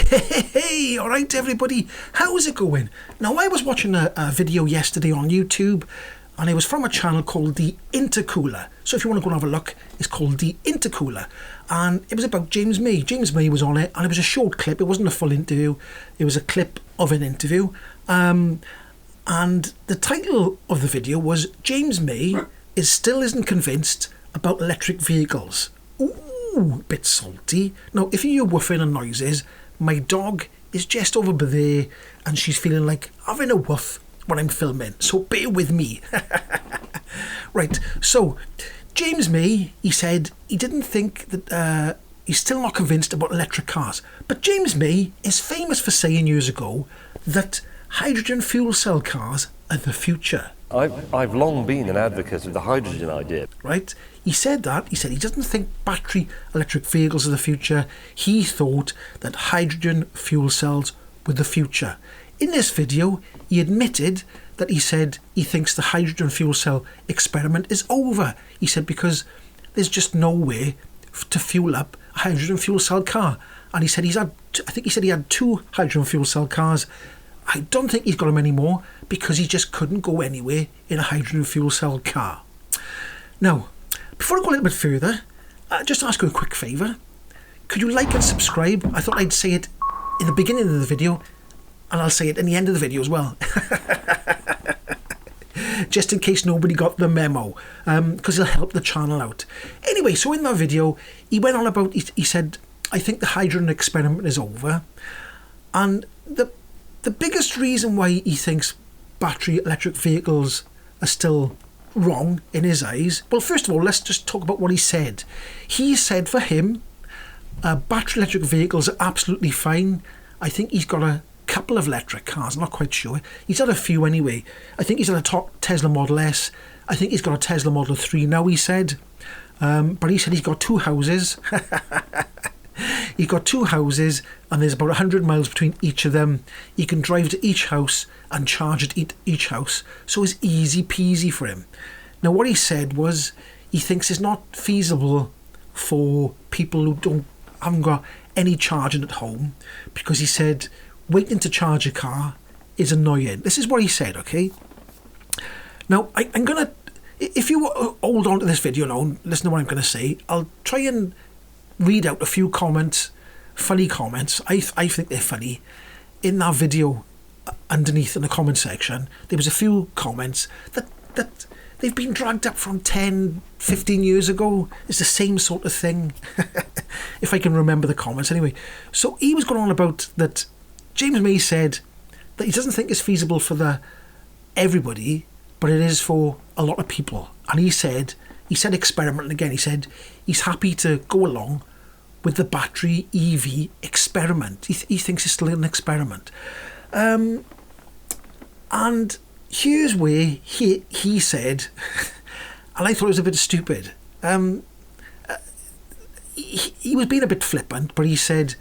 Hey, all right, everybody, how's it going? Now, I was watching a video yesterday on YouTube, and it was from a channel called the Intercooler. So if you want to go and have a look, it's called the Intercooler. And it was about James May. James May was on it, and it was a short clip. It wasn't a full interview. It was a clip of an interview. And the title of the video was James May still isn't convinced about electric vehicles. Ooh, bit salty. Now, if you hear woofing and noises, my dog is just over there and she's feeling like having a woof when I'm filming, so bear with me. Right, so James May, he said he didn't think that he's still not convinced about electric cars, but James May is famous for saying years ago that hydrogen fuel cell cars are the future. I've long been an advocate of the hydrogen idea. Right? He said that. He said he doesn't think battery electric vehicles are the future. He thought that hydrogen fuel cells were the future. In this video, he admitted that he said he thinks the hydrogen fuel cell experiment is over. He said because there's just no way to fuel up a hydrogen fuel cell car. And he said he had 2 hydrogen fuel cell cars. I don't think he's got them anymore because he just couldn't go anywhere in a hydrogen fuel cell car. Now, before I go a little bit further, just ask you a quick favour. Could you like and subscribe? I thought I'd say it in the beginning of the video, and I'll say it in the end of the video as well. Just in case nobody got the memo, because it'll help the channel out. Anyway, so in that video, he went on about, he said, I think the hydrogen experiment is over. And the biggest reason why he thinks battery electric vehicles are still wrong in his eyes, well, first of all, let's just talk about what he said. He said for him, battery electric vehicles are absolutely fine. I think he's got a couple of electric cars, I'm not quite sure. He's had a few anyway. I think he's had a top Tesla Model S. I think he's got a Tesla Model 3 now, he said. But he said he's got 2 houses. He's got 2 houses and there's about 100 miles between each of them. He can drive to each house and charge at each house. So it's easy peasy for him. Now what he said was he thinks it's not feasible for people who haven't got any charging at home, because he said waiting to charge a car is annoying. This is what he said, okay? Now I'm going to, if you hold on to this video now and listen to what I'm going to say, I'll try and read out a few comments, funny comments. I think they're funny. In that video, underneath in the comment section, there was a few comments that they've been dragged up from 10, 15 years ago. It's the same sort of thing. If I can remember the comments. Anyway, so he was going on about that James May said that he doesn't think it's feasible for everybody, but it is for a lot of people. And he said experiment again. He said he's happy to go along with the battery EV experiment. He thinks it's still an experiment. And here's where he said, and I thought it was a bit stupid. He was being a bit flippant, but he said,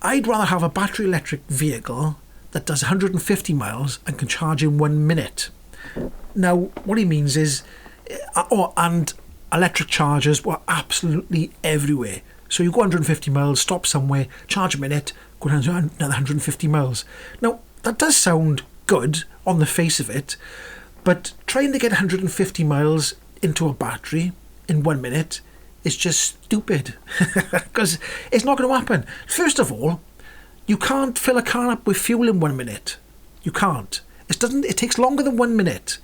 I'd rather have a battery electric vehicle that does 150 miles and can charge in 1 minute. Now, what he means is, and electric chargers were absolutely everywhere. So you go 150 miles, stop somewhere, charge a minute, go down to another 150 miles. Now, that does sound good on the face of it, but trying to get 150 miles into a battery in 1 minute is just stupid, because it's not going to happen. First of all, you can't fill a car up with fuel in 1 minute. You can't. It takes longer than 1 minute.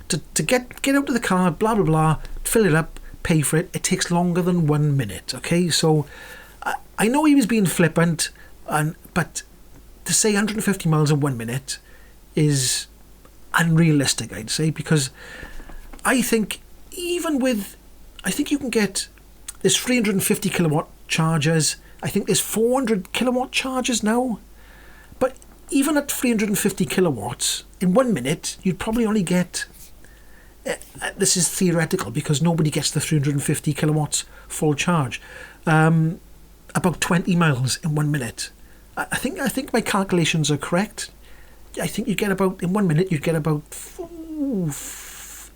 To get out of the car, blah, blah, blah, fill it up, pay for it, it takes longer than 1 minute, okay? So, I know he was being flippant, but to say 150 miles in 1 minute is unrealistic, I'd say, because I think you can get, there's 350 kilowatt chargers, I think there's 400 kilowatt chargers now, but even at 350 kilowatts, in 1 minute, you'd probably only get, this is theoretical because nobody gets the 350 kilowatts full charge, about 20 miles in 1 minute. I think my calculations are correct. I think you get about, in 1 minute, you'd get about 5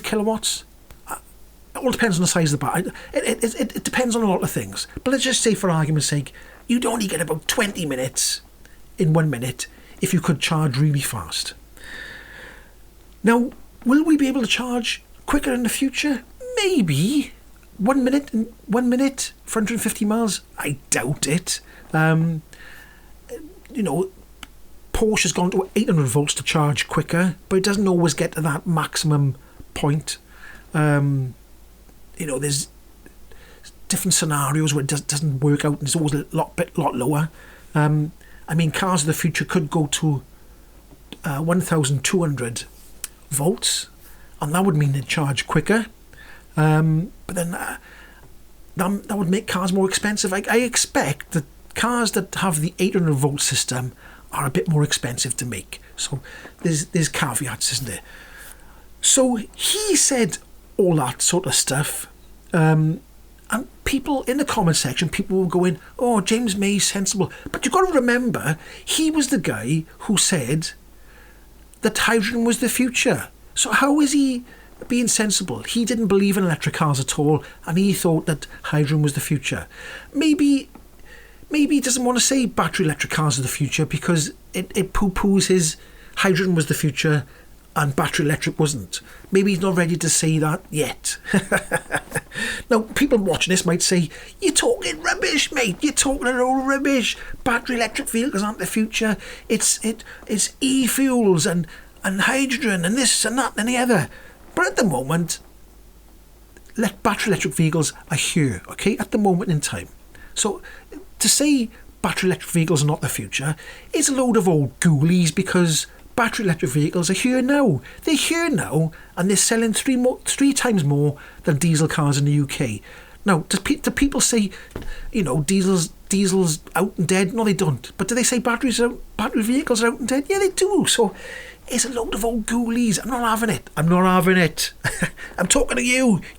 kilowatts. all depends on the size of the battery. It depends on a lot of things. But let's just say, for argument's sake, you'd only get about 20 minutes in 1 minute if you could charge really fast. Now, will we be able to charge quicker in the future? Maybe. 1 minute, 1 minute for 150 miles? I doubt it. You know, Porsche has gone to 800 volts to charge quicker, but it doesn't always get to that maximum point. You know, there's different scenarios where it doesn't work out, and it's always a lot lower. I mean, cars of the future could go to 1,200 volts, and that would mean they'd charge quicker. But then that would make cars more expensive. I expect that cars that have the 800 volt system are a bit more expensive to make. So there's caveats, isn't there? So he said all that sort of stuff, and people in the comment section, people were going, "Oh, James May's sensible." But you've got to remember, he was the guy who said that hydrogen was the future. So how is he being sensible? He didn't believe in electric cars at all, and he thought that hydrogen was the future. Maybe he doesn't want to say battery electric cars are the future because it poo-poos his hydrogen was the future and battery electric wasn't. Maybe he's not ready to say that yet. Now, people watching this might say, "You're talking rubbish, mate. You're talking all rubbish. Battery electric vehicles aren't the future. It's e-fuels and hydrogen and this and that and the other." But at the moment, battery electric vehicles are here, okay, at the moment in time. So to say battery electric vehicles are not the future is a load of old ghoulies, because battery electric vehicles are here now. They're here now, and they're selling three times more than diesel cars in the UK. Now, do people say, you know, diesel's out and dead? No, they don't. But do they say battery vehicles are out and dead? Yeah, they do. So it's a load of old ghoulies. I'm not having it. I'm talking to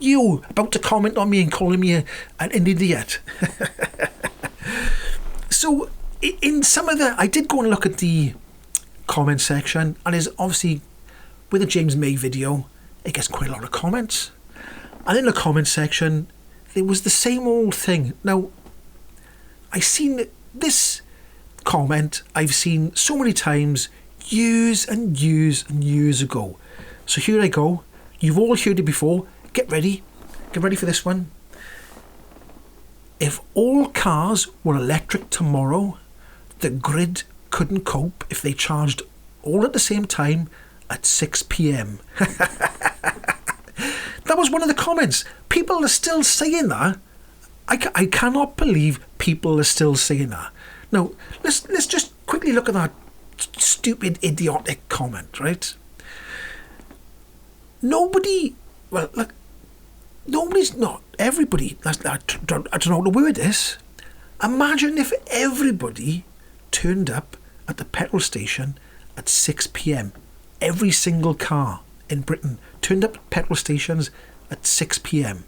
you about to comment on me and calling me an idiot. So in some of I did go and look at the comment section, and there's obviously, with the James May video, it gets quite a lot of comments. And in the comment section, there was the same old thing. Now, I've seen this comment, I've seen so many times, years and years and years ago. So here I go. You've all heard it before. Get ready for this one. If all cars were electric tomorrow, the grid couldn't cope if they charged all at the same time at 6 p.m. That was one of the comments. People are still saying that. I cannot believe people are still saying that. Now, let's just quickly look at that stupid, idiotic comment, right? Nobody's not. Everybody, I don't know how to word this. Imagine if everybody turned up at the petrol station at 6 p.m. Every single car in Britain turned up at petrol stations at 6 p.m.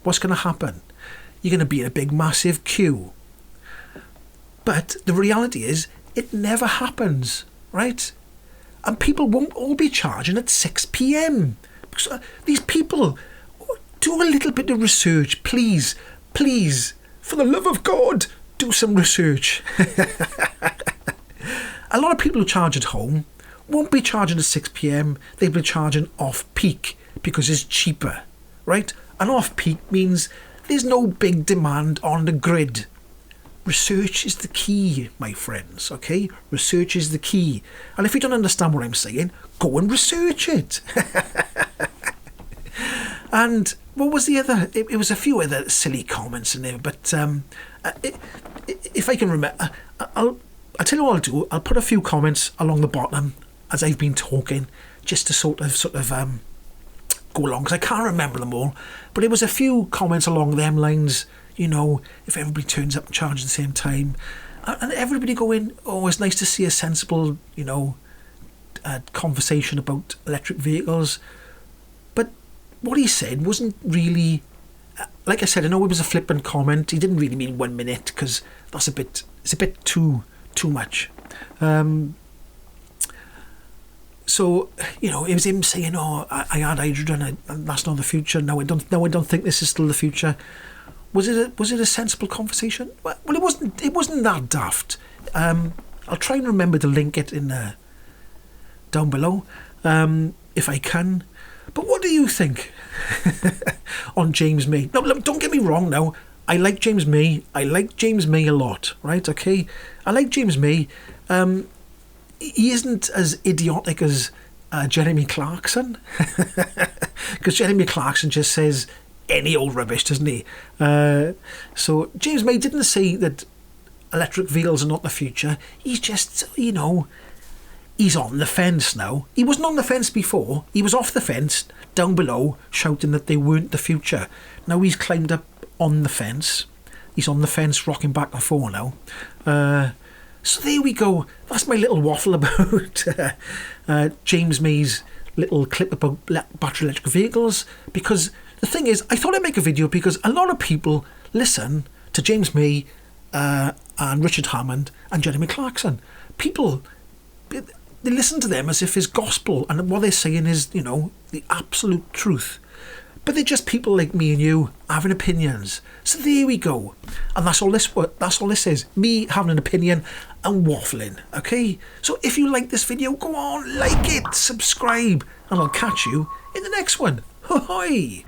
What's going to happen? You're going to be in a big, massive queue. But the reality is, it never happens, right? And people won't all be charging at 6 p.m. Because these people, do a little bit of research, please. Please, for the love of God, do some research. A lot of people who charge at home won't be charging at 6 p.m. They'll be charging off-peak because it's cheaper, right? And off-peak means there's no big demand on the grid. Research is the key, my friends, okay? Research is the key. And if you don't understand what I'm saying, go and research it. And what was the other? It was a few other silly comments in there, but if I can remember, I'll tell you what I'll do. I'll put a few comments along the bottom as I've been talking, just to sort of go along, because I can't remember them all. But it was a few comments along them lines. You know, if everybody turns up and charges at the same time, and everybody going, "Oh, it's nice to see a sensible, you know, conversation about electric vehicles." But what he said wasn't really, like I said, I know it was a flippant comment. He didn't really mean 1 minute, because it's a bit too much. So, you know, it was him saying, "Oh, I had hydrogen, and that's not the future. No, I don't think this is still the future." Was it a sensible conversation? Well, it wasn't. It wasn't that daft. I'll try and remember to link it in down below, if I can. But what do you think on James May? No, look, don't get me wrong. Now, I like James May. I like James May a lot. Right? Okay, I like James May. He isn't as idiotic as Jeremy Clarkson, because Jeremy Clarkson just says any old rubbish, doesn't he? So James May didn't say that electric vehicles are not the future. He's just, you know, he's on the fence now. He wasn't on the fence before. He was off the fence down below shouting that they weren't the future. Now he's climbed up on the fence. He's on the fence rocking back and forth now. So there we go. That's my little waffle about James May's little clip about battery electric vehicles. Because the thing is, I thought I'd make a video because a lot of people listen to James May and Richard Hammond and Jeremy Clarkson. People, they listen to them as if it's gospel and what they're saying is, you know, the absolute truth. But they're just people like me and you having opinions. So there we go. And that's all this is. Me having an opinion and waffling. Okay? So if you like this video, go on, like it, subscribe, and I'll catch you in the next one. Ho-hoi!